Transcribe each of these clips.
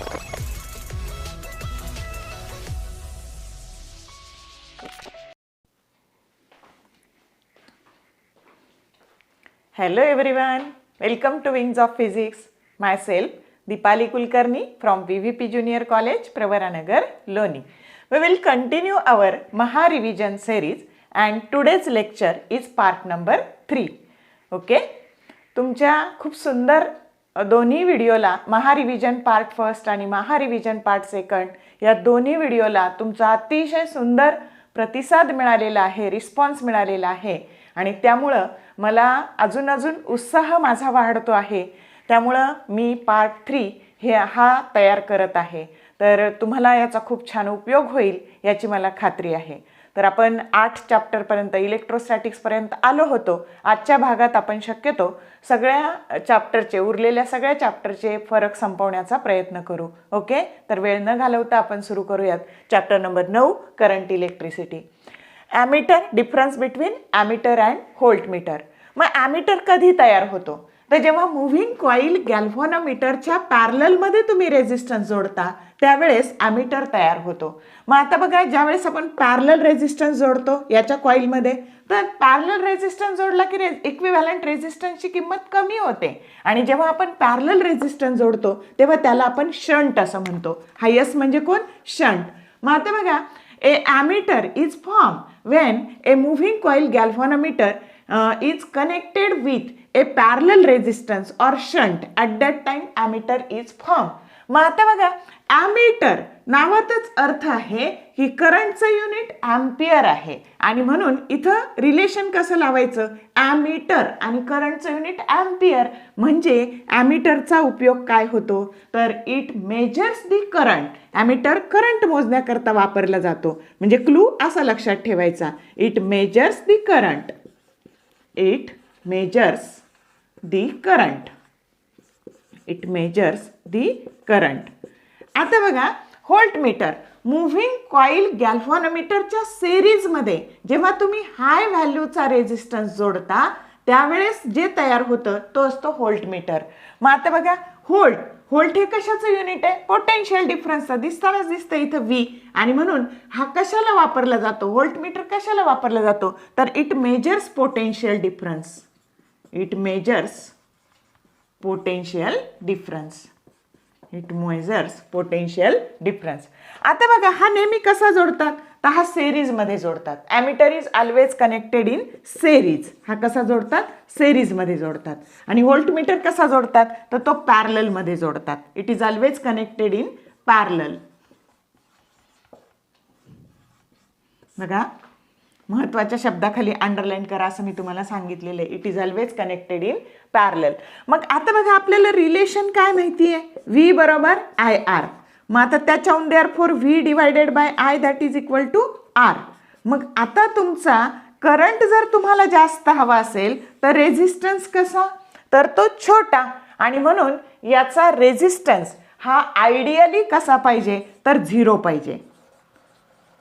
Hello everyone, welcome to Wings of Physics. Myself Deepali Kulkarni from VVP Junior College, Pravaranagar, Loni. We will continue our Maha Revision series and today's lecture is part number 3. Okay? तुमच्या खूप सुंदर दोन्ही व्हिडिओला महा revision part first आणि महा revision part second या दोन्ही व्हिडिओला तुमचा अतिशय सुंदर प्रतिसाद मिळालेला आहे, रिस्पॉन्स मिळालेला आहे आणि त्यामुळं मला अजून उत्साह माझा वाढतो आहे. त्यामुळं मी पार्ट 3 हा तयार करत आहे. तर तुम्हाला याचा खूप छान उपयोग होईल याची मला खात्री आहे. तर आपण 8 चॅप्टरपर्यंत इलेक्ट्रोस्टॅटिक्सपर्यंत आलो होतो. आजच्या भागात आपण शक्यतो सगळ्या चॅप्टरचे उरलेल्या सगळ्या चॅप्टरचे फरक संपवण्याचा प्रयत्न करू. ओके, तर वेळ न घालवता आपण सुरू करूयात. Chapter number 9, current electricity. Ammeter, difference between ammeter and voltmeter. मग ॲमीटर कधी तयार होतो? तर जेव्हा मुव्हिंग कॉईल गॅल्व्हॅनोमीटरच्या पॅरललमध्ये तुम्ही रेझिस्टन्स जोडता त्यावेळेस ॲमीटर तयार होतो. मग आता बघा, ज्यावेळेस आपण पॅरलल रेझिस्टन्स जोडतो याच्या कॉईलमध्ये, तर पॅरलल रेझिस्टन्स जोडला की इक्विव्हॅलंट रेझिस्टन्सची किंमत कमी होते आणि जेव्हा आपण पॅरलल रेझिस्टन्स जोडतो तेव्हा त्याला आपण शंट असं म्हणतो. हायस्ट म्हणजे कोण? शंट. मग आता बघा, a ammeter is formed when a moving coil galvanometer is connected with a parallel resistance or shunt. At that time ammeter is formed. मग आता बघा, ॲमीटर नावातच अर्थ आहे की करंटचं युनिट ॲम्पियर आहे आणि म्हणून इथं रिलेशन कसं लावायचं? ॲमीटर आणि करंटचं युनिट ॲम्पियर. म्हणजे ॲमीटरचा उपयोग काय होतो? तर it measures the current. Ammeter current मोजण्याकरता वापरला जातो. म्हणजे क्लू असा लक्षात ठेवायचा, it measures the current. It measures the current. It measures the current. आता बघा, व्होल्टमीटर मुव्हिंग कॉईल गॅल्व्हॅनोमीटरच्या सिरीजमध्ये जेव्हा तुम्ही हाय व्हॅल्यूचा रेझिस्टन्स जोडता त्यावेळेस जे तयार होतं तो असतो व्होल्टमीटर. मग आता बघा, व्होल्ट हे कशाचं युनिट आहे? पोटेन्शियल डिफरन्सचा. दिसतं इथं V आणि म्हणून हा कशाला वापरला जातो? व्होल्टमीटर कशाला वापरला जातो? तर it measures potential difference. It measures potential difference. It measures potential difference. आता बघा, हा नेहमी कसा जोडतात? तर हा सेरीजमध्ये जोडतात. Ammeter is always connected in series. हा कसा जोडतात? सेरीजमध्ये जोडतात. आणि व्होल्टमीटर कसा जोडतात? तर तो पॅरललमध्ये जोडतात. It is always connected in parallel. बघा, महत्त्वाच्या शब्दाखाली अंडरलाईन करा असं मी तुम्हाला सांगितलेलं आहे. It is always connected in parallel. मग आता बघा, आपल्याला रिलेशन काय माहिती आहे? V बरोबर IR. मग आता त्याच्याहून therefore V divided by I that is equal to R. मग आता तुमचा करंट जर तुम्हाला जास्त हवा असेल तर रेझिस्टन्स कसा? तर तो छोटा आणि म्हणून याचा रेझिस्टन्स हा आयडियली कसा पाहिजे? तर 0 पाहिजे.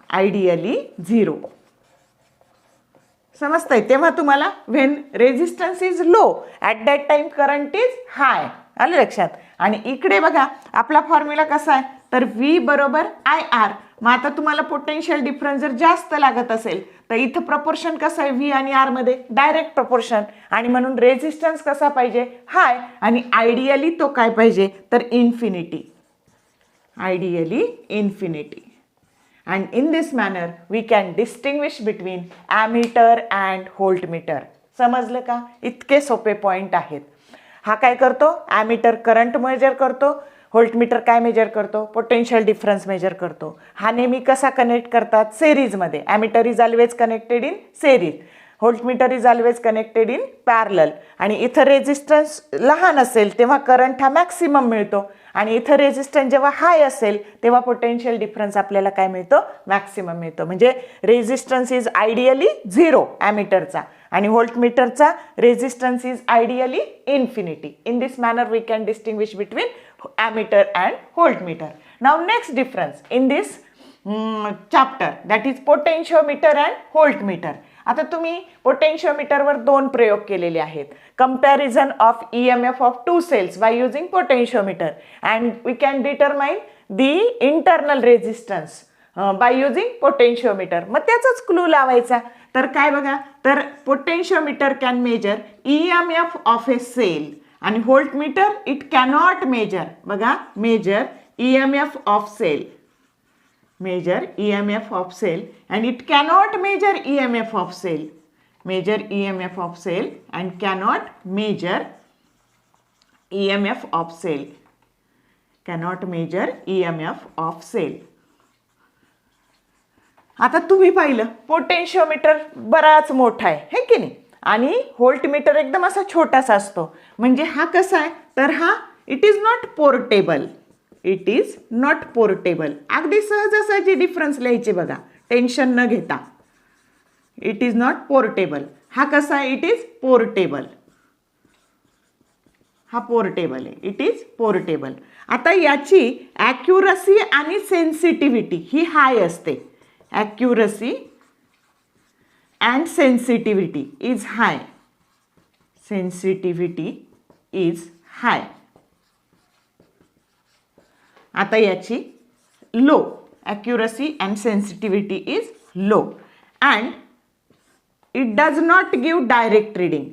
आयडियली 0. समजतंय? तेव्हा तुम्हाला when resistance is low at that time current is high. आलं लक्षात? आणि इकडे बघा, आपला फॉर्म्युला कसा आहे? तर V बरोबर IR. मग आता तुम्हाला पोटेन्शियल डिफरन्स जर जास्त लागत असेल तर इथं प्रपोर्शन कसं आहे? V आणि R मध्ये डायरेक्ट प्रपोर्शन आणि म्हणून रेझिस्टन्स कसा पाहिजे? हाय. आणि आयडियली तो काय पाहिजे? तर infinity. Ideally infinity. And in this manner we can distinguish between ammeter and voltmeter. समजलं का? इतके सोपे पॉइंट आहेत. हा काय करतो? ॲमीटर करंट मेजर करतो. व्होल्टमीटर काय मेजर करतो? पोटेन्शियल डिफरन्स मेजर करतो. हा नेहमी कसा कनेक्ट करतात? सेरीजमध्ये. Ammeter is always connected in series. Voltmeter is always connected in parallel. आणि इथं रेझिस्टन्स लहान असेल तेव्हा करंट हा मॅक्सिमम मिळतो आणि इथं रेझिस्टन्स जेव्हा हाय असेल तेव्हा पोटेन्शियल डिफरन्स आपल्याला काय मिळतो? मॅक्सिमम मिळतो. म्हणजे रेझिस्टन्स इज आयडियली 0 ॲमीटरचा आणि व्होल्टमीटरचा resistance is ideally infinity. In this manner we can distinguish between ammeter and voltmeter. Now next difference in this chapter, that is potentiometer and voltmeter. आता तुम्ही पोटेन्शिओमीटरवर 2 प्रयोग केलेले आहेत. Comparison of EMF of 2 cells by using potentiometer and we can determine the internal resistance by using potentiometer. मग त्याचाच clue लावायचा. तर काय बघा, तर potentiometer can measure EMF of a cell आणि व्होल्टमीटर इट कॅनॉट मेजर. बघा, measure EMF of cell, measure EMF of cell and it cannot measure EMF of cell. Measure EMF of cell and cannot measure EMF of cell. Cannot measure EMF of cell. आता तुम्ही पाहिलं potentiometer बराच मोठा आहे, है की नाही, आणि व्होल्टमीटर एकदम असा छोटासा असतो. म्हणजे हा कसा आहे, तर हा it is not portable. It is not portable. अगदी सहजासहजी डिफरन्स लिहायचे बघा, टेन्शन न घेता. It is not portable. हा कसा आहे, इट इज पोर्टेबल. हा पोर्टेबल आहे, इट इज पोर्टेबल. आता याची ॲक्युरसी आणि सेन्सिटिव्हिटी ही हाय असते. Accuracy and sensitivity is high. Sensitivity is high. आता याची low, accuracy and sensitivity is low and it does not give direct reading.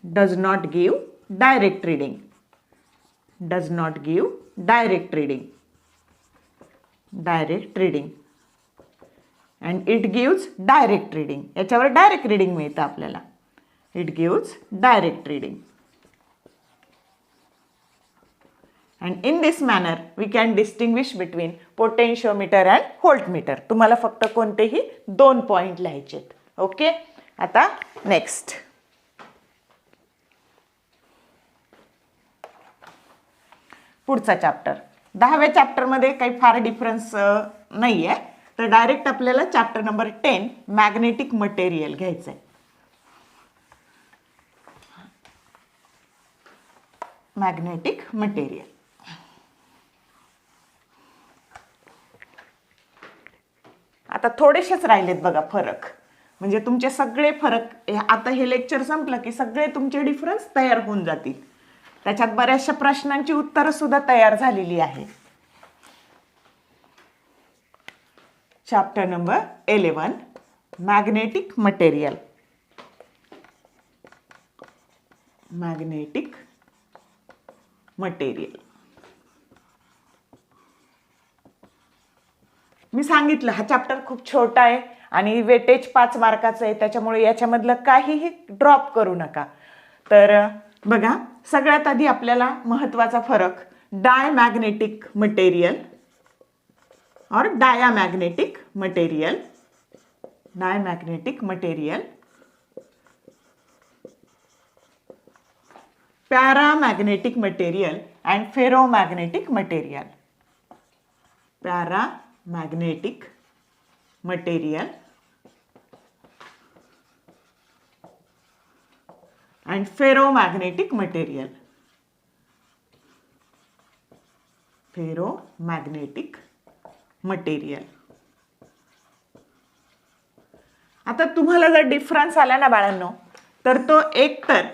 Does not give direct reading. Does not give direct reading. Direct reading and it gives direct reading. याच्यावर direct reading मिळतं आपल्याला. It gives direct reading. And in this manner we can distinguish between potentiometer and voltmeter. तुम्हाला फक्त कोणतेही 2 point लिहायचे. Okay, आता next पुढचा chapter. 10व्या चॅप्टरमध्ये काही फार डिफरन्स नाही आहे. तर डायरेक्ट आपल्याला चॅप्टर नंबर 10 मॅग्नेटिक मटेरियल घ्यायचं आहे. Magnetic material. आता थोडेसेच राहिलेत बघा फरक. म्हणजे तुमचे सगळे फरक आता हे लेक्चर संपलं की सगळे तुमचे डिफरन्स तयार होऊन जातील. त्याच्यात बऱ्याचशा प्रश्नांची उत्तरं सुद्धा तयार झालेली आहे. Chapter number 11 magnetic material. Magnetic material. मी सांगितलं हा चॅप्टर खूप छोटा आहे आणि वेटेज 5 मार्काचं आहे. त्याच्यामुळे याच्यामधलं काहीही ड्रॉप करू नका. तर बघा, सगळ्यात आधी आपल्याला महत्त्वाचा फरक डायमॅग्नेटिक मटेरियल और diamagnetic material. Diamagnetic material, paramagnetic material and ferromagnetic material. Paramagnetic material and ferromagnetic material. Ferromagnetic material. आता तुम्हाला जर डिफरन्स आला ना बाळांनो, तर तो एक तर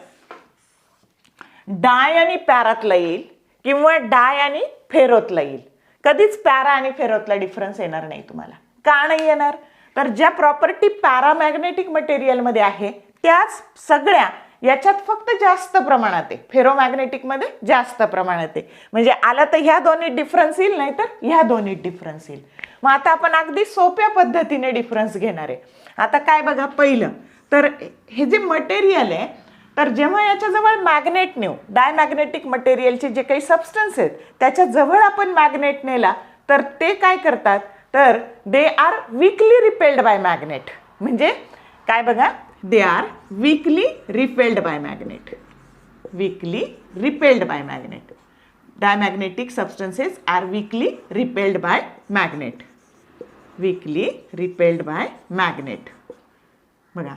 डाय आणि पॅरातला येईल किंवा डाय आणि फेरोतला येईल. कधीच पॅरा आणि फेरोतला डिफरन्स येणार नाही तुम्हाला. का नाही येणार? तर ज्या प्रॉपर्टी पॅरामॅग्नेटिक मटेरियलमध्ये आहे त्याच सगळ्या याच्यात फक्त जास्त प्रमाणात आहे. फेरोमॅग्नेटिकमध्ये जास्त प्रमाणात आहे. म्हणजे आला तर ह्या दोन्ही डिफरन्स येईल, नाही तर ह्या दोन्ही डिफरन्स येईल. मग आता आपण अगदी सोप्या पद्धतीने डिफरन्स घेणार आहे. आता काय बघा, पहिलं तर हे जे मटेरियल आहे, तर जेव्हा याच्याजवळ मॅग्नेट नेऊ, डायमॅग्नेटिक मटेरियलचे जे काही सबस्टन्स आहेत त्याच्या जवळ आपण मॅग्नेट नेला तर ते काय करतात, तर they are weekly repelled by magnet. म्हणजे काय बघा, they are weakly repelled by magnet. Weakly repelled by magnet. Diamagnetic substances are weakly repelled by magnet. Weakly repelled by magnet. बघा,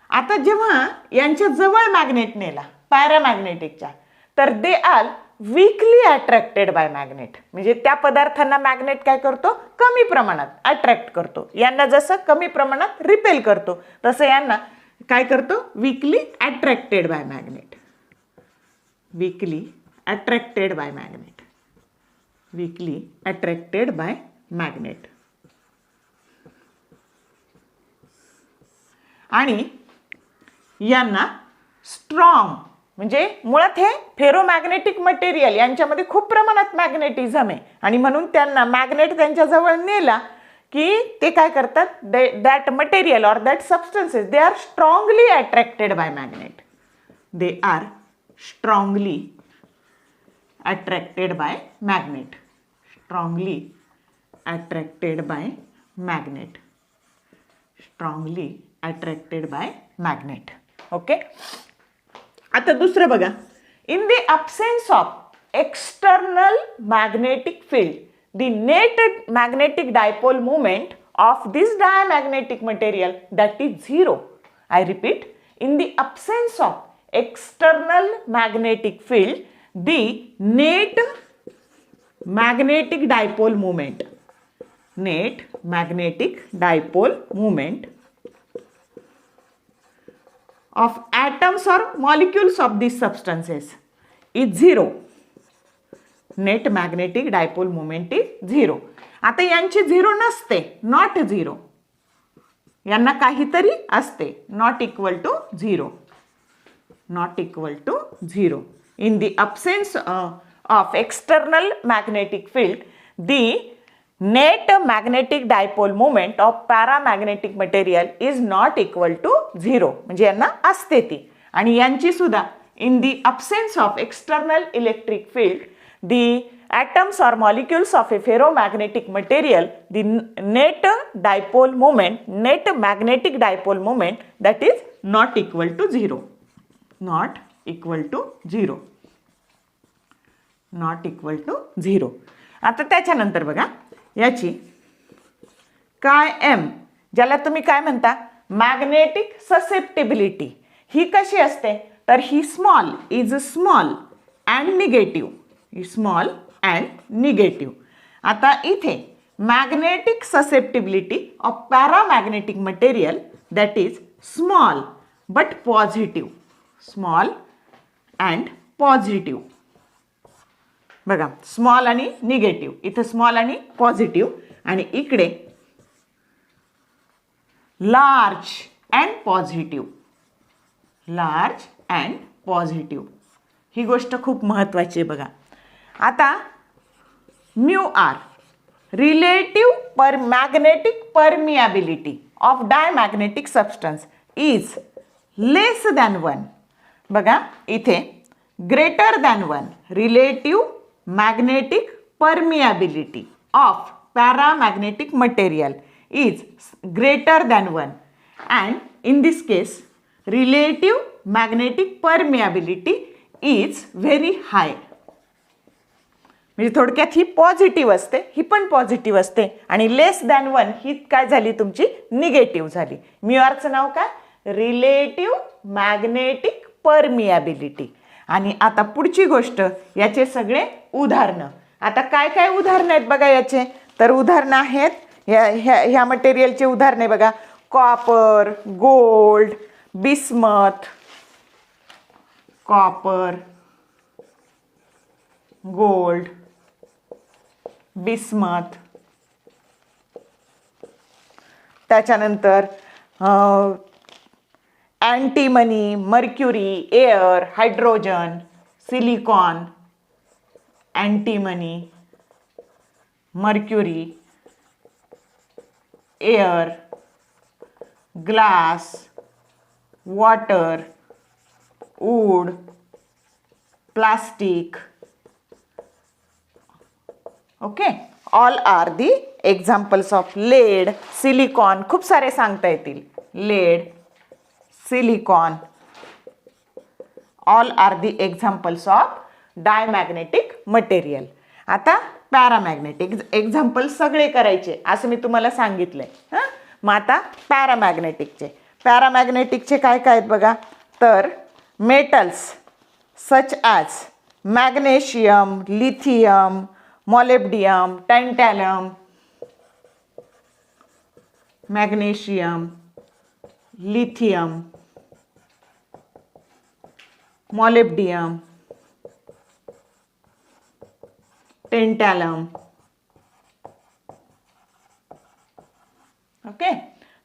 आता जेव्हा यांच्या जवळ मॅग्नेट नेला पॅरामॅग्नेटिकच्या, तर they are weakly attracted by magnet, म्हणजे त्या पदार्थांना मॅग्नेट काय करतो, कमी प्रमाणात अट्रॅक्ट करतो. यांना जसं कमी प्रमाणात रिपेल करतो तसं यांना काय करतो, weakly attracted by magnet. Weakly attracted by magnet. Weakly attracted by magnet. आणि यांना स्ट्रॉंग, म्हणजे मुळात हे फेरोमॅग्नेटिक मटेरियल यांच्यामध्ये खूप प्रमाणात मॅग्नेटिझम आहे आणि म्हणून त्यांना मॅग्नेट त्यांच्याजवळ नेला की ते काय करतात, that material or that substances they are strongly attracted by magnet. They are strongly attracted by magnet. Strongly attracted by magnet. Strongly attracted by magnet. Okay. आता दुसरं बघा, in the absence of external magnetic field the net magnetic dipole moment of this diamagnetic material that is zero. I repeat, in the absence of external magnetic field the net magnetic dipole moment, net magnetic dipole moment of atoms or molecules of these substances is zero. Net magnetic dipole moment is zero. आता यांची zero नसते, not zero. यांना काहीतरी असते, not equal to zero. Not equal to zero. In the absence of external magnetic field, the net magnetic dipole moment of paramagnetic material is not equal to zero. म्हणजे यांना असते ती. आणि यांची सुद्धा in the absence of external electric field, the atoms or molecules of a ferromagnetic material, the net dipole moment, net magnetic dipole moment, that is not equal to zero. Not equal to zero. Not equal to zero. आता त्याच्यानंतर बघा, याची काय M, ज्याला तुम्ही काय म्हणता, magnetic susceptibility, ही कशी असते, तर ही small is small and negative. Small and negative. आता इथे magnetic susceptibility of paramagnetic material that is small but positive. Small and positive. बघा, स्मॉल आणि निगेटिव्ह, इथं स्मॉल आणि पॉझिटिव्ह, आणि इकडे large and positive. Large and positive. ही गोष्ट खूप महत्त्वाची आहे. बघा, आता mu R relative per magnetic permeability of diamagnetic substance is less than 1. बघा, इथे greater than 1 relative magnetic permeability of paramagnetic material is greater than 1, and in this case relative magnetic permeability is very high. म्हणजे थोडक्यात ही positive असते, ही पण positive असते, आणि लेस than 1 ही काय झाली, तुमची निगेटिव्ह झाली. म्यू आरचं नाव काय, रिलेटिव्ह मॅग्नेटिक परमियाबिलिटी. आणि आता पुढची गोष्ट, याचे सगळे उदाहरणं. आता काय काय उदाहरणं आहेत बघा याचे, तर उदाहरणं आहेत ह्या मटेरियलचे उदाहरणे बघा, copper, gold, bismuth. Copper, gold, bismuth. त्याच्यानंतर antimony, mercury, air, hydrogen, silicon. Antimony, mercury, air, glass, water, wood, plastic. Okay, all are the examples of lead, silicon. खूप सारे सांगता येतील. Lead, silicon, all are the examples of diamagnetic material. आता paramagnetic example सगळे करायचे असं मी तुम्हाला सांगितलंय. मग आता पॅरामॅग्नेटिकचे काय काय आहेत बघा, तर metals such as magnesium, lithium, molybdenum, tantalum, magnesium, lithium, molybdenum, tantalum. Okay,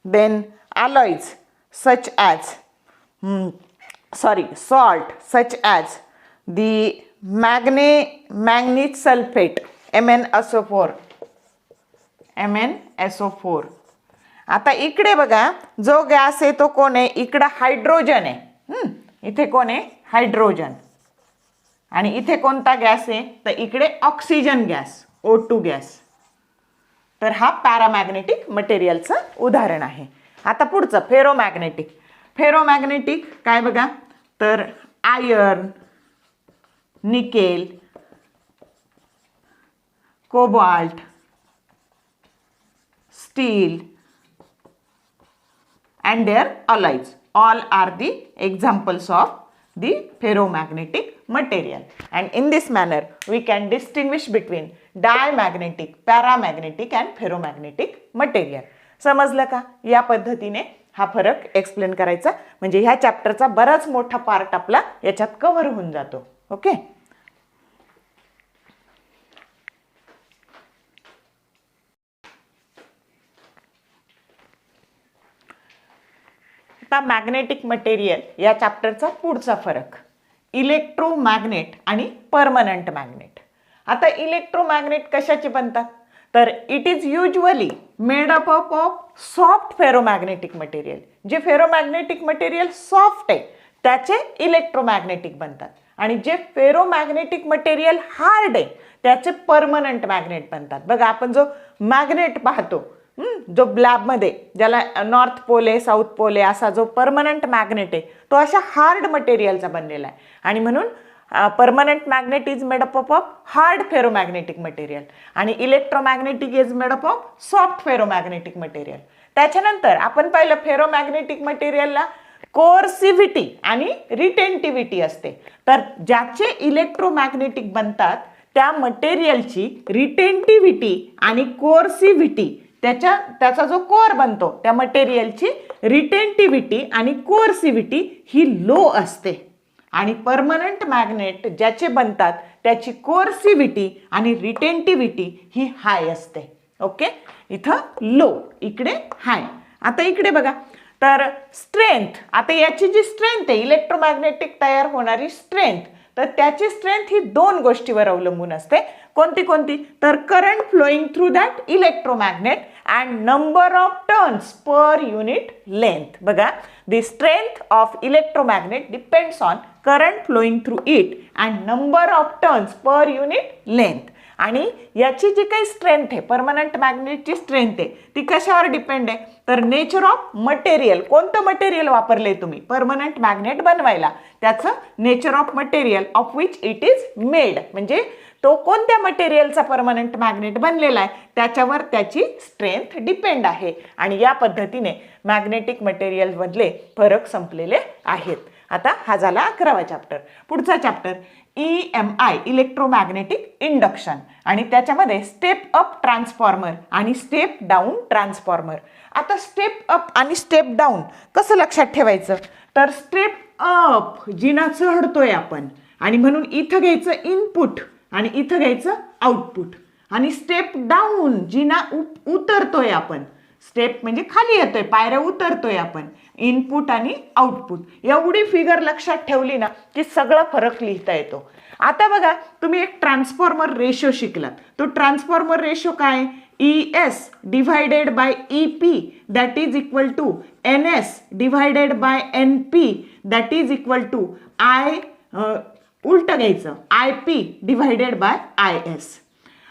then alloys such as salt such as the manganese sulfate MnSO4. आता इकडे बघा जो गॅस आहे तो कोण आहे, इकडे हायड्रोजन आहे. इथे कोण आहे, हायड्रोजन. आणि इथे कोणता गॅस आहे, तर इकडे ऑक्सिजन गॅस, O2 गॅस. तर हा पॅरामॅग्नेटिक मटेरियलचं उदाहरण आहे. आता पुढचं फेरोमॅग्नेटिक. फेरोमॅग्नेटिक काय बघा, तर iron, nickel, cobalt, steel and their alloys all are the examples of the ferromagnetic material. And in this manner we can distinguish between diamagnetic, paramagnetic and ferromagnetic material. समजलं का? या पद्धतीने हा फरक एक्सप्लेन करायचा, म्हणजे ह्या चॅप्टरचा बराच मोठा पार्ट आपला याच्यात कव्हर होऊन जातो. ओके. आता मॅग्नेटिक मटेरियल या चॅप्टरचा पुढचा फरक, इलेक्ट्रोमॅग्नेट आणि परमनंट मॅग्नेट. आता इलेक्ट्रोमॅग्नेट कशाचे बनतात, तर it is usually made up of soft ferromagnetic material. जे फेरोमॅग्नेटिक मटेरियल सॉफ्ट आहे त्याचे इलेक्ट्रोमॅग्नेटिक बनतात, आणि जे फेरोमॅग्नेटिक मटेरियल हार्ड आहे त्याचे परमनंट मॅग्नेट बनतात. बघा आपण जो मॅग्नेट पाहतो, जो लॅबमध्ये ज्याला नॉर्थ पोल आहे, साऊथ पोल आहे, असा जो परमनंट मॅग्नेट आहे तो अशा हार्ड मटेरियलचा बनलेला आहे. आणि म्हणून permanent magnet is made up of hard ferromagnetic material आणि electromagnetic is made up of soft ferromagnetic material. त्याच्यानंतर आपण पाहिलं फेरोमॅग्नेटिक मटेरियलला कोर्सिव्हिटी आणि रिटेंटिव्हिटी असते. तर ज्याचे इलेक्ट्रोमॅग्नेटिक बनतात त्या मटेरियलची रिटेंटिव्हिटी आणि कोर्सिव्हिटी, त्याचा जो कोर बनतो त्या मटेरियलची रिटेंटिव्हिटी आणि कोर्सिव्हिटी ही लो असते. आणि परमनंट मॅग्नेट ज्याचे बनतात त्याची कोर्सिव्हिटी आणि रिटेंटिव्हिटी ही हाय असते. ओके, इथं लो, इकडे हाय. आता इकडे बघा, तर स्ट्रेंथ, आता याची जी स्ट्रेंथ आहे इलेक्ट्रोमॅग्नेटिक तयार होणारी स्ट्रेंथ, तर त्याची स्ट्रेंथ ही दोन गोष्टीवर अवलंबून असते. कोणती कोणती, तर current flowing through that electromagnet and number of turns per unit length. बघा, the strength of electromagnet depends on current flowing through it and number of turns per unit length. आणि याची जी काही स्ट्रेंथ आहे, परमनंट मॅग्नेटची स्ट्रेंथ आहे, ती कशावर depend आहे, तर नेचर ऑफ मटेरियल, कोणतं मटेरियल वापरले तुम्ही परमनंट मॅग्नेट बनवायला, त्याचं nature of material of which it is made, म्हणजे तो कोणत्या मटेरियलचा परमनंट मॅग्नेट बनलेला आहे त्याच्यावर त्याची स्ट्रेंथ डिपेंड आहे. आणि या पद्धतीने मॅग्नेटिक मटेरियलमधले फरक संपलेले आहेत. आता हा झाला 11वा चॅप्टर. पुढचा चॅप्टर EMI, इलेक्ट्रोमॅग्नेटिक इंडक्शन, आणि त्याच्यामध्ये स्टेप अप ट्रान्सफॉर्मर आणि स्टेप डाऊन ट्रान्सफॉर्मर. आता स्टेप अप आणि स्टेप डाऊन कसं लक्षात ठेवायचं, तर स्टेप अप जिना चढतोय आपण, आणि म्हणून इथं घ्यायचं इनपुट आणि इथं घ्यायचं आउटपुट. आणि स्टेप डाऊन जिना उतरतोय आपण, स्टेप म्हणजे खाली येतोय, पायऱ्या उतरतोय आपण, इनपुट आणि आउटपुट. एवढी फिगर लक्षात ठेवली ना की सगळा फरक लिहिता येतो. आता बघा, तुम्ही एक ट्रान्सफॉर्मर रेशो शिकलात. तो ट्रान्सफॉर्मर रेशो काय, ES divided by EP that is equal to NS divided by NP that is equal to उलट घ्यायचं IP डिवायडेड बाय IS.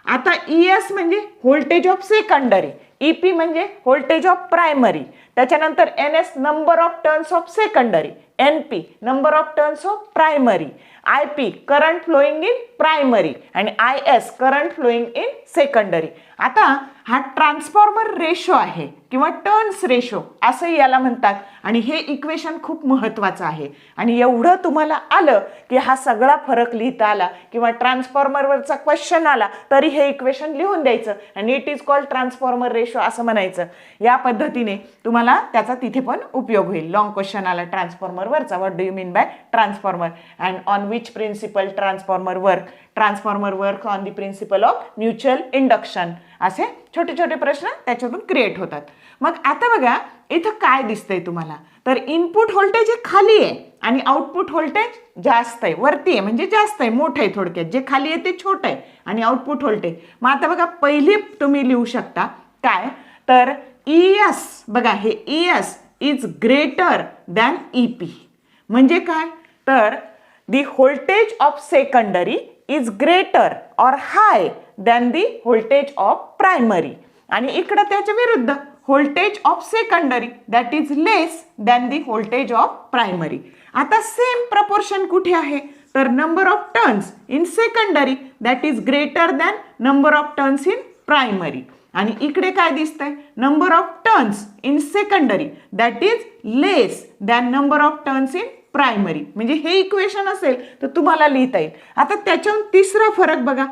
आता ES म्हणजे व्होल्टेज ऑफ सेकंडरी, EP म्हणजे व्होल्टेज ऑफ प्रायमरी, त्याच्यानंतर NS number of turns of secondary, NP number of turns of primary, IP current flowing in primary आणि IS current flowing in secondary. आता हा transformer ratio आहे किंवा turns ratio असंही याला म्हणतात. आणि हे इक्वेशन खूप महत्त्वाचं आहे. आणि एवढं तुम्हाला आलं की हा सगळा फरक लिहिता आला किंवा ट्रान्सफॉर्मरवरचा क्वेश्चन आला तरी हे इक्वेशन लिहून द्यायचं आणि it is called transformer ratio असं म्हणायचं. या पद्धतीने तुम्हाला त्याचा तिथे पण उपयोग होईल. लॉंग क्वेश्चन आला ट्रान्सफॉर्मरवरचा, what do you mean by transformer and on which principle transformer work. Transformer work on the principle of mutual induction. असे छोटे छोटे प्रश्न त्याच्यातून क्रिएट होतात. मग आता बघा इथं काय दिसतंय तुम्हाला, तर इनपुट व्होल्टेज हे खाली आहे आणि आउटपुट व्होल्टेज जास्त आहे, वरती आहे म्हणजे जास्त आहे, मोठं आहे. थोडक्यात जे खाली आहे ते छोटं आहे आणि आउटपुट व्होल्टेज. मग आता बघा पहिले तुम्ही लिहू शकता काय, तर ES बघा हे ES is greater than EP. म्हणजे काय, तर the voltage of secondary is greater or high than the voltage of primary. आणि इकडं त्याच्या विरुद्ध voltage of secondary that is less than the voltage of primary. आता सेम प्रपोर्शन कुठे आहे, तर number of turns in secondary that is greater than number of turns in primary. आणि इकडे काय दिसतंय, number of turns in secondary that is less than number of turns in primary. म्हणजे हे इक्वेशन असेल तर तुम्हाला लिहिता येईल. आता त्याच्याहून तिसरा फरक बघा,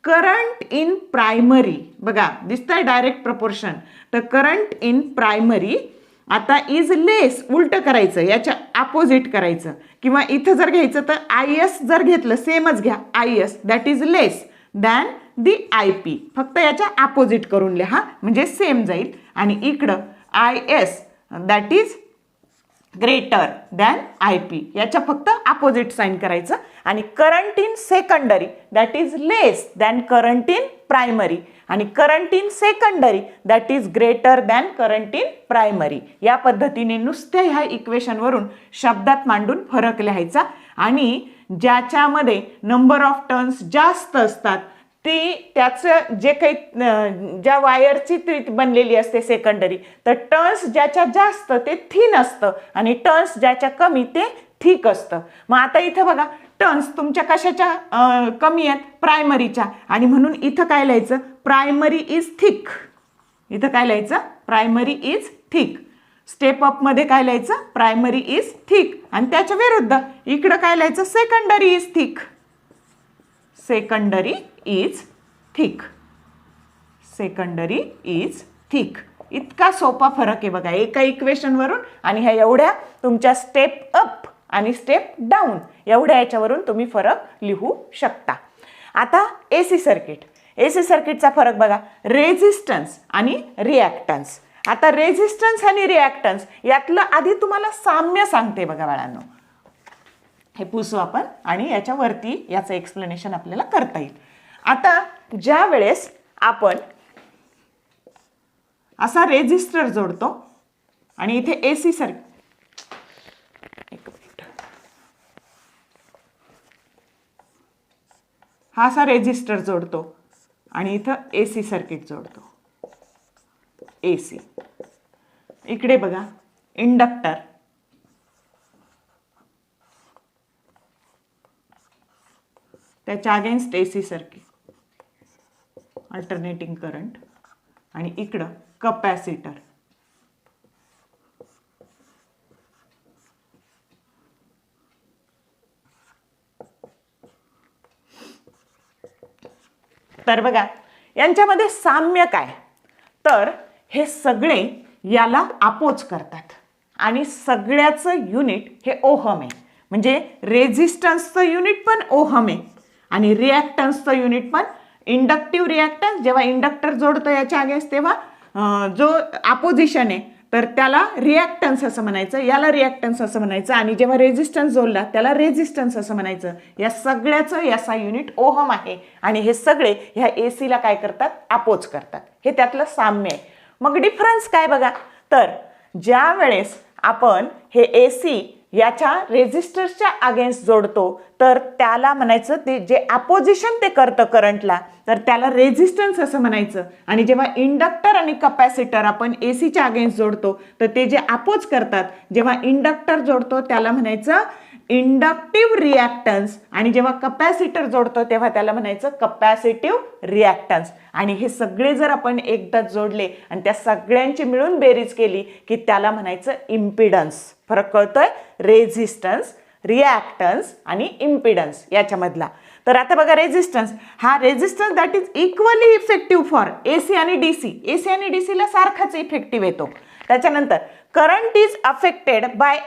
करंट इन प्रायमरी बघा दिसतंय डायरेक्ट प्रपोर्शन. तर करंट इन प्रायमरी आता इज लेस, उलट करायचं, याच्या अपोजिट करायचं. किंवा इथं जर घ्यायचं तर IS जर घेतलं सेमच घ्या, IS that is less than the IP. फक्त याच्या अपोजिट करून लिहा म्हणजे सेम जाईल. आणि इकडं IS that is greater than IP, याच्या फक्त अपोजिट साइन करायचं. आणि current in secondary that is less than current in primary आणि current in secondary that is greater than current in primary. या पद्धतीने नुसत्या ह्या इक्वेशनवरून शब्दात मांडून फरक लिहायचा. आणि ज्याच्यामध्ये नंबर ऑफ टर्न्स जास्त असतात ती त्याचं जे काही ज्या वायरची ती बनलेली असते सेकंडरी, तर टर्न्स ज्याच्या जास्त ते थिन असतं आणि टर्न्स ज्याच्या कमी ते थिक असतं. मग आता इथं बघा टर्न्स तुमच्या कशाच्या कमी आहेत, प्रायमरीच्या. आणि म्हणून इथं काय लिहायचं, प्रायमरी इज थिक. इथं काय लिहायचं, प्रायमरी इज थिक. स्टेप अपमध्ये काय लिहायचं, प्रायमरी इज थिक. आणि त्याच्या विरुद्ध इकडं काय लिहायचं, secondary is thick. Secondary is thick. Secondary is thick. इतका सोपा फरक आहे बघा एका इक्वेशनवरून. आणि ह्या एवढ्या तुमच्या स्टेप अप आणि स्टेप डाऊन एवढ्या याच्यावरून तुम्ही फरक लिहू शकता. आता AC सर्किट. AC सर्किटचा फरक बघा, रेझिस्टन्स आणि रिॲक्टन्स. आता रेझिस्टन्स आणि रिॲक्टन्स यातलं आधी तुम्हाला साम्य सांगते बघा बाळांनो. हे पुसू आपण आणि याच्यावरती याचं एक्सप्लेनेशन आपल्याला करता येईल. आता ज्या वेळेस आपण असा रेझिस्टर जोडतो आणि इथे AC सर्किट, एक मिनिट, हा असा रेझिस्टर जोडतो आणि इथं AC सर्किट जोडतो. AC इकडे बघा इंडक्टर, त्याच्या against AC circuit, alternating current. आणि इकडं कपॅसिटर. तर बघा यांच्यामध्ये साम्य काय, तर हे सगळे याला अपोज करतात आणि सगळ्याचं युनिट हे ओहम आहे. म्हणजे रेझिस्टन्सचं युनिट पण ओहम आहे आणि रिॲक्टन्सचं युनिट पण. इंडक्टिव्ह रिॲक्टन्स जेव्हा इंडक्टर जोडतो याच्या अगेन्स्ट तेव्हा जो अपोजिशन आहे तर त्याला रिॲक्टन्स असं म्हणायचं, याला रिॲक्टन्स असं म्हणायचं. आणि जेव्हा रेझिस्टन्स जोडला त्याला रेझिस्टन्स असं म्हणायचं. या सगळ्याचं याचा युनिट ओहम आहे आणि हे सगळे ह्या AC ला काय करतात, अपोज करतात. हे त्यातलं साम्य आहे. मग डिफरन्स काय बघा, तर ज्या वेळेस आपण हे AC याच्या रेझिस्टर्सच्या अगेन्स्ट जोडतो तर त्याला म्हणायचं, ते जे अपोजिशन ते करतं करंटला तर त्याला रेझिस्टन्स असं म्हणायचं. आणि जेव्हा इंडक्टर आणि कपॅसिटर आपण ACच्या अगेन्स्ट जोडतो तर ते जे अपोज करतात, जेव्हा इंडक्टर जोडतो त्याला म्हणायचं इंडक्टिव्ह रिॲक्टन्स आणि जेव्हा कपॅसिटर जोडतो तेव्हा त्याला म्हणायचं कपॅसिटिव्ह रिॲक्टन्स. आणि हे सगळे जर आपण एकदा जोडले आणि त्या सगळ्यांची मिळून बेरीज केली की त्याला म्हणायचं इम्पिडन्स. फरक कळतोय? रेझिस्टन्स, रिॲक्टन्स आणि इम्पिडन्स याच्यामधला. तर आता बघा रेझिस्टन्स, हा resistance that is equally effective for AC आणि DC. AC आणि DCला सारखाच इफेक्टिव्ह येतो. त्याच्यानंतर current is affected by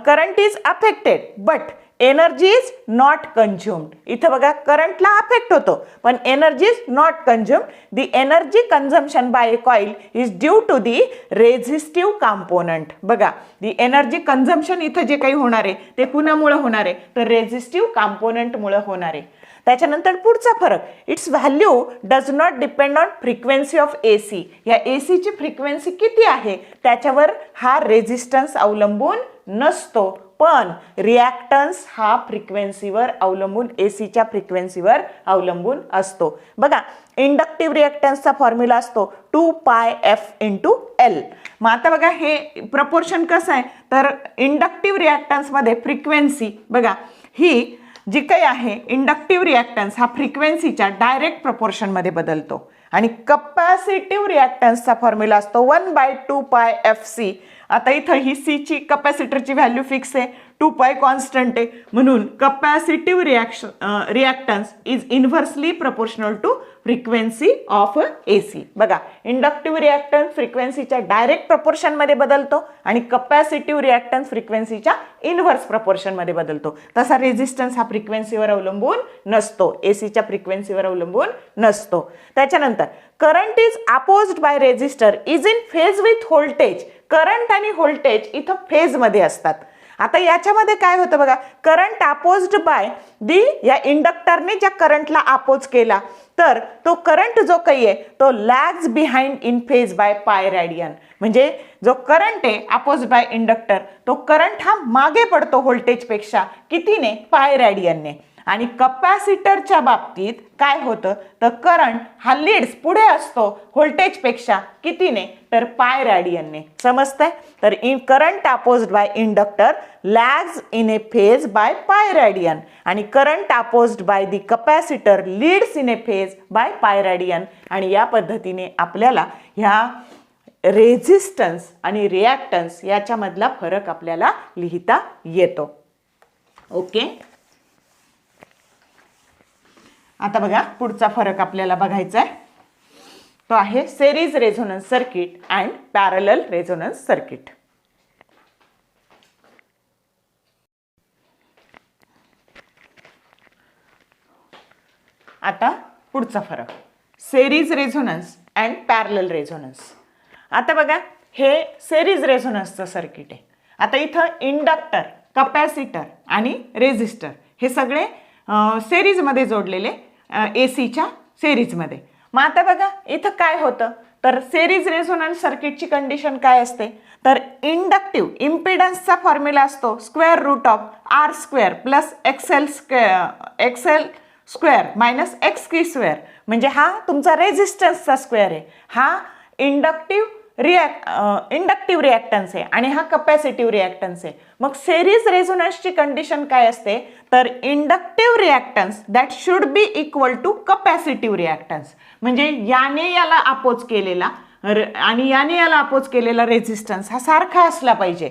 current is affected but energy is not consumed. इथं बघा करंटला अफेक्ट होतो पण energy is not consumed. The energy consumption by a coil is due to the resistive component. बघा दी एनर्जी कन्झम्पशन इथं जे काही होणार आहे ते कुणामुळे होणार आहे तर रेझिस्टिव्ह कॉम्पोनंटमुळे होणार आहे. त्याच्यानंतर पुढचा फरक, it's value does not depend on frequency of AC. या ACची फ्रिक्वेन्सी किती आहे त्याच्यावर हा रेझिस्टन्स अवलंबून नसतो, पण रिॲक्टन्स हा फ्रिक्वेन्सीवर अवलंबून ACच्या फ्रिक्वेन्सीवर अवलंबून असतो. बघा इंडक्टिव्ह रिॲक्टन्सचा फॉर्म्युला असतो 2πf × L. मग आता बघा हे प्रपोर्शन कसं आहे तर इंडक्टिव्ह रिॲक्टन्समध्ये फ्रिक्वेन्सी बघा ही जी काही आहे इंडक्टिव्ह रिॲक्टन्स हा फ्रिक्वेन्सीच्या डायरेक्ट प्रपोर्शनमध्ये बदलतो. आणि कपॅसिटिव्ह रिॲक्टन्सचा फॉर्म्युला असतो 1/2πfc. आता इथं ही सीची कपॅसिटरची व्हॅल्यू फिक्स आहे, 2π कॉन्स्टंट आहे, म्हणून capacitive reactance is inversely proportional to frequency of AC. बघा इंडक्टिव्ह रिॲक्टन्स फ्रिक्वेन्सीच्या डायरेक्ट प्रपोर्शनमध्ये बदलतो आणि कपॅसिटिव्ह रिॲक्टन्स फ्रिक्वेन्सीच्या इन्व्हर्स प्रपोर्शनमध्ये बदलतो. तसा रेझिस्टन्स हा फ्रिक्वेन्सीवर अवलंबून नसतो, ACच्या फ्रिक्वेन्सीवर अवलंबून नसतो. त्याच्यानंतर current is opposed by resistor is in phase with voltage. Current आणि व्होल्टेज इथं फेजमध्ये असतात. आता याच्यामध्ये काय होतं बघा, करंट अपोज्ड बाय या इंडक्टरने ज्या करंटला अपोज केला तर तो करंट जो काही आहे तो lags behind in phase by pi radian. म्हणजे जो करंट आहे अपोज बाय इंडक्टर तो करंट हा मागे पडतो व्होल्टेजपेक्षा कितीने, पाय रॅडियनने. आणि कपॅसिटरच्या बाबतीत काय होतं तर करंट हा लीड्स पुढे असतो व्होल्टेजपेक्षा कितीने तर पाय रॅडियनने. समजतंय? तर current opposed by inductor lags in a phase by pi radian आणि current opposed by the capacitor leads in a phase by pi radian. आणि या पद्धतीने आपल्याला ह्या रेझिस्टन्स आणि रिॲक्टन्स याच्यामधला फरक आपल्याला लिहिता येतो. ओके, आता बघा पुढचा फरक आपल्याला बघायचा आहे तो आहे series resonance circuit and parallel resonance circuit. आता पुढचा फरक series resonance and parallel resonance. आता बघा हे सेरीज रेझोनन्सचं सर्किट आहे. आता इथं इंडक्टर, कपॅसिटर आणि रेझिस्टर हे सगळे सेरीजमध्ये जोडलेले ACच्या सेरीजमध्ये. मग आता बघा इथं काय होतं तर सेरीज रेझोनन्स सर्किटची कंडिशन काय असते तर इंडक्टिव्ह इम्पिडन्सचा फॉर्म्युला असतो √R² plus XL² minus XC². म्हणजे हा तुमचा रेझिस्टन्सचा स्क्वेअर आहे, हा इंडक्टिव्ह रिॲक्टन्स आहे आणि हा कपॅसिटिव्ह रिॲक्टन्स आहे. मग सेरीज रेझोनन्सची कंडिशन काय असते तर inductive reactance that should be equal to capacitive reactance. म्हणजे याने याला अपोज केलेला आणि याने याला अपोज केलेला रेझिस्टन्स हा सारखा असला पाहिजे.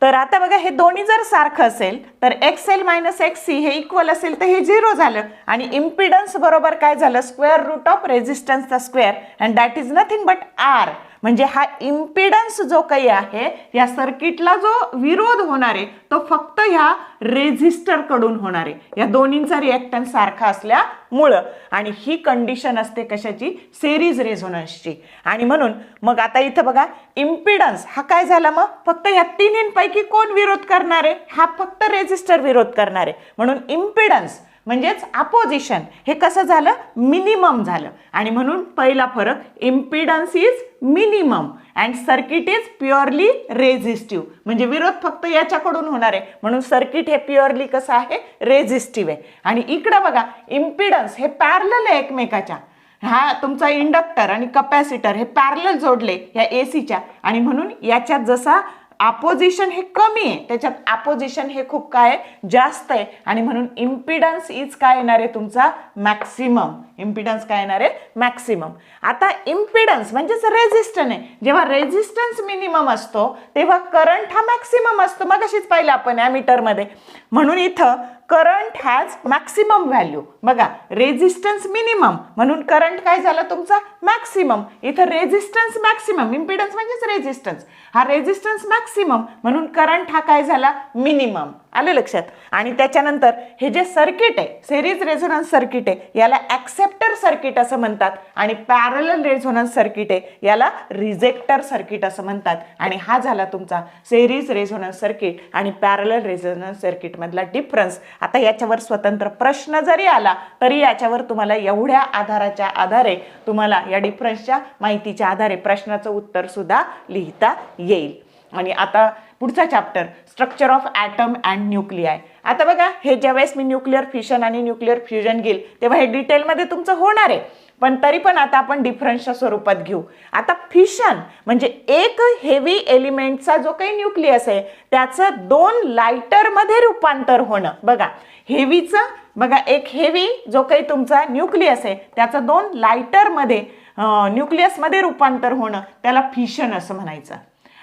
तर आता बघा हे दोन्ही जर सारखं असेल तर XL - XC हे इक्वल असेल तर हे 0 झालं आणि इम्पिडन्स बरोबर काय झालं √ऑफ रेझिस्टन्सचा square and that is nothing but R. म्हणजे हा इम्पिडन्स जो काही आहे या सर्किटला जो विरोध होणार आहे तो फक्त ह्या रेझिस्टर कडून होणार आहे, या दोन्हींचा रिॲक्टन्स सारखा असल्यामुळं. आणि ही कंडिशन असते कशाची, सेरीज रेझोनन्सची. आणि म्हणून मग आता इथं बघा इम्पिडन्स हा काय झाला मग फक्त ह्या तिन्हींपैकी कोण विरोध करणार आहे, हा फक्त रेझिस्टर विरोध करणार आहे. म्हणून इम्पिडन्स म्हणजेच अपोजिशन हे कसं झालं, मिनिमम झालं. आणि म्हणून पहिला फरक impedance is minimum and circuit is purely resistive. म्हणजे विरोध फक्त याच्याकडून होणार आहे म्हणून सर्किट हे प्युअरली कसं आहे, रेझिस्टिव्ह आहे. आणि इकडं बघा इम्पिडन्स हे पॅरलल आहे एकमेकाच्या. हा तुमचा इंडक्टर आणि कपॅसिटर हे पॅरलल जोडले या ACच्या आणि म्हणून याच्यात जसा अपोजिशन हे कमी आहे, त्याच्यात अपोजिशन हे खूप काय जास्त आहे आणि म्हणून इम्पिडन्स इज काय येणार आहे तुमचा मॅक्सिमम. इम्पिडन्स काय येणार आहे मॅक्सिमम. आता इम्पिडन्स म्हणजेच रेझिस्टन्स आहे. जेव्हा रेझिस्टन्स मिनिमम असतो तेव्हा करंट हा मॅक्सिमम असतो. मग अशीच पाहिलं आपण ॲमीटर मध्ये. म्हणून इथं करंट हॅज मॅक्सिमम व्हॅल्यू. बघा रेझिस्टन्स मिनिमम म्हणून करंट काय झाला तुमचा मॅक्सिमम. इथं रेझिस्टन्स मॅक्सिमम, इम्पिडन्स म्हणजेच रेझिस्टन्स, हा रेझिस्टन्स मॅक्सिमम म्हणून करंट हा काय झाला मिनिमम. आलं लक्षात. आणि त्याच्यानंतर हे जे सर्किट आहे सिरीज रेझोनन्स सर्किट आहे याला ॲक्सेप्टर सर्किट असं म्हणतात आणि पॅरलल रेझोनन्स सर्किट आहे याला रिजेक्टर सर्किट असं म्हणतात. आणि हा झाला तुमचा सिरीज रेझोनन्स सर्किट आणि पॅरलल रेझोनन्स सर्किट मधला डिफरन्स. आता याच्यावर स्वतंत्र प्रश्न जरी आला तरी याच्यावर तुम्हाला एवढ्या आधाराच्या आधारे तुम्हाला या डिफरन्सच्या माहितीच्या आधारे प्रश्नाचं उत्तर सुद्धा लिहिता येईल. आणि आता पुढचा chapter structure of atom and nuclei. आता बघा हे ज्यावेळेस मी न्यूक्लिअर फिशन आणि न्यूक्लिअर फ्युजन घेईल तेव्हा हे डिटेलमध्ये तुमचं होणार आहे, पण तरी पण आता आपण डिफरन्सच्या स्वरूपात घेऊ. आता फिशन म्हणजे एक हेवी एलिमेंटचा जो काही न्यूक्लियस आहे त्याचं 2 लाइटरमध्ये रूपांतर होणं. बघा हेवीचं, बघा एक हेवी जो काही तुमचा न्यूक्लियस आहे त्याचं 2 लाइटरमध्ये न्यूक्लियसमध्ये रूपांतर होणं त्याला फिशन असं म्हणायचं.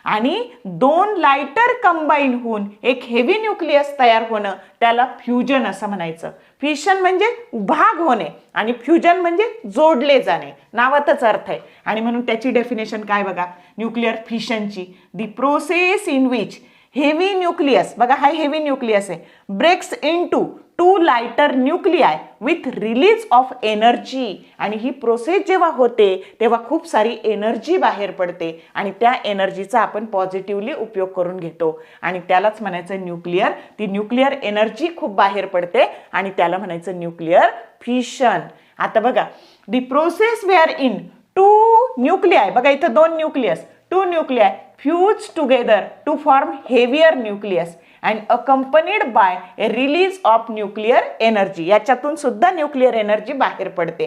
आणि 2 लाइटर कंबाईन होऊन एक हेवी न्यूक्लियस तयार होणं त्याला फ्युजन असं म्हणायचं. फिशन म्हणजे भाग होणे आणि फ्युजन म्हणजे जोडले जाणे, नावातच अर्थ आहे. आणि म्हणून त्याची डेफिनेशन काय बघा न्यूक्लिअर फिशनची. The process in which heavy nucleus, बघा हा हेवी न्यूक्लियस आहे, breaks into 2 lighter nuclei with release of energy. आणि ही प्रोसेस जेव्हा होते तेव्हा खूप सारी एनर्जी बाहेर पडते आणि त्या एनर्जीचा आपण पॉझिटिव्हली उपयोग करून घेतो आणि त्यालाच म्हणायचं न्यूक्लिअर. ती न्यूक्लिअर एनर्जी खूप बाहेर पडते आणि त्याला म्हणायचं न्यूक्लिअर फिशन. आता बघा the process where in 2 nuclei, बघा इथं 2 nucleus, 2 nuclei fuse together to form heavier nucleus and accompanied by a release of nuclear energy. याच्यातून सुद्धा न्यूक्लिअर एनर्जी बाहेर पडते.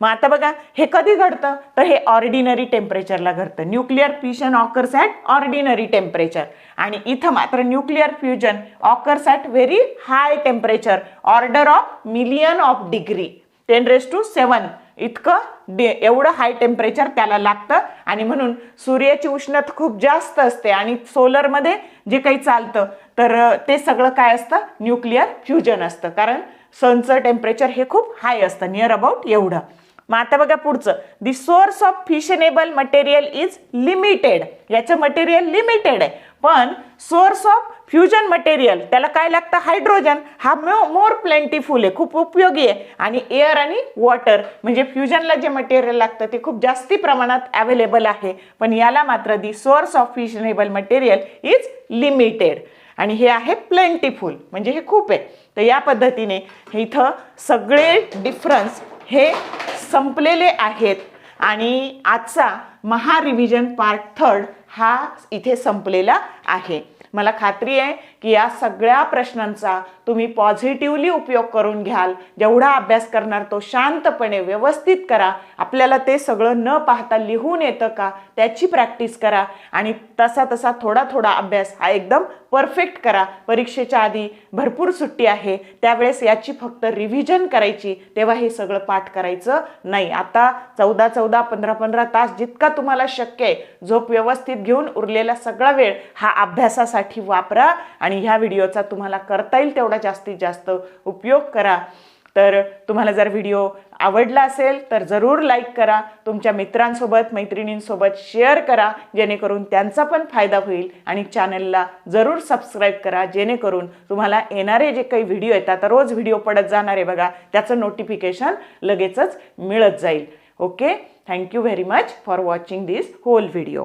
मग आता बघा हे कधी घडतं तर हे ऑर्डिनरी टेम्परेचरला घडतं. Nuclear fission occurs at ordinary temperature आणि इथं मात्र nuclear fusion occurs at very high temperature, order of million of degree, 10⁻⁷ इतकं एवढं हाय टेम्परेचर त्याला लागतं. आणि म्हणून सूर्याची उष्णता खूप जास्त असते आणि सोलरमध्ये जे काही चालतं तर ते सगळं काय असतं न्यूक्लिअर फ्युजन असतं, कारण सनचं टेम्परेचर हे खूप हाय असतं, नियर अबाउट एवढं. मग आता बघा पुढचं, the source of fissionable material is limited. याचं मटेरियल लिमिटेड आहे पण सोर्स ऑफ फ्युजन मटेरियल त्याला काय लागतं हायड्रोजन, हा मोर प्लेंटीफुल आहे, खूप उपयोगी आहे. आणि एअर आणि वॉटर म्हणजे फ्युजनला जे मटेरियल लागतं ते खूप जास्ती प्रमाणात अवेलेबल आहे, पण याला मात्र दी source of fissionable material is limited आणि हे आहे प्लेंटीफुल म्हणजे हे खूप आहे. तर या पद्धतीने इथं सगळे डिफरन्स हे संपलेले आहेत आणि आजचा महारिव्हिजन पार्ट 3 हा इथे संपलेला आहे. मला खात्री आहे की या सगळ्या प्रश्नांचा तुम्ही पॉझिटिव्हली उपयोग करून घ्याल. जेवढा अभ्यास करणार तो शांतपणे व्यवस्थित करा. आपल्याला ते सगळं न पाहता लिहून येतं का त्याची प्रॅक्टिस करा आणि तसा थोडा थोडा अभ्यास हा एकदम परफेक्ट करा. परीक्षेच्या आधी भरपूर सुट्टी आहे त्यावेळेस याची फक्त रिव्हिजन करायची, तेव्हा हे सगळं पाठ करायचं नाही. आता 14 15 तास जितका तुम्हाला शक्य आहे झोप व्यवस्थित घेऊन उरलेला सगळा वेळ हा अभ्यासासाठी वापरा आणि ह्या व्हिडिओचा तुम्हाला करता येईल तेवढा जास्तीत जास्त उपयोग करा. तर तुम्हाला जर व्हिडिओ आवडला असेल तर जरूर लाईक करा, तुमच्या मित्रांसोबत मैत्रिणींसोबत शेअर करा जेणेकरून त्यांचा पण फायदा होईल आणि चॅनलला जरूर सबस्क्राईब करा जेणेकरून तुम्हाला येणारे जे काही व्हिडिओ येतात रोज व्हिडिओ पडत जाणार आहे बघा त्याचं नोटिफिकेशन लगेचच मिळत जाईल. Okay, thank you very much for watching this whole video.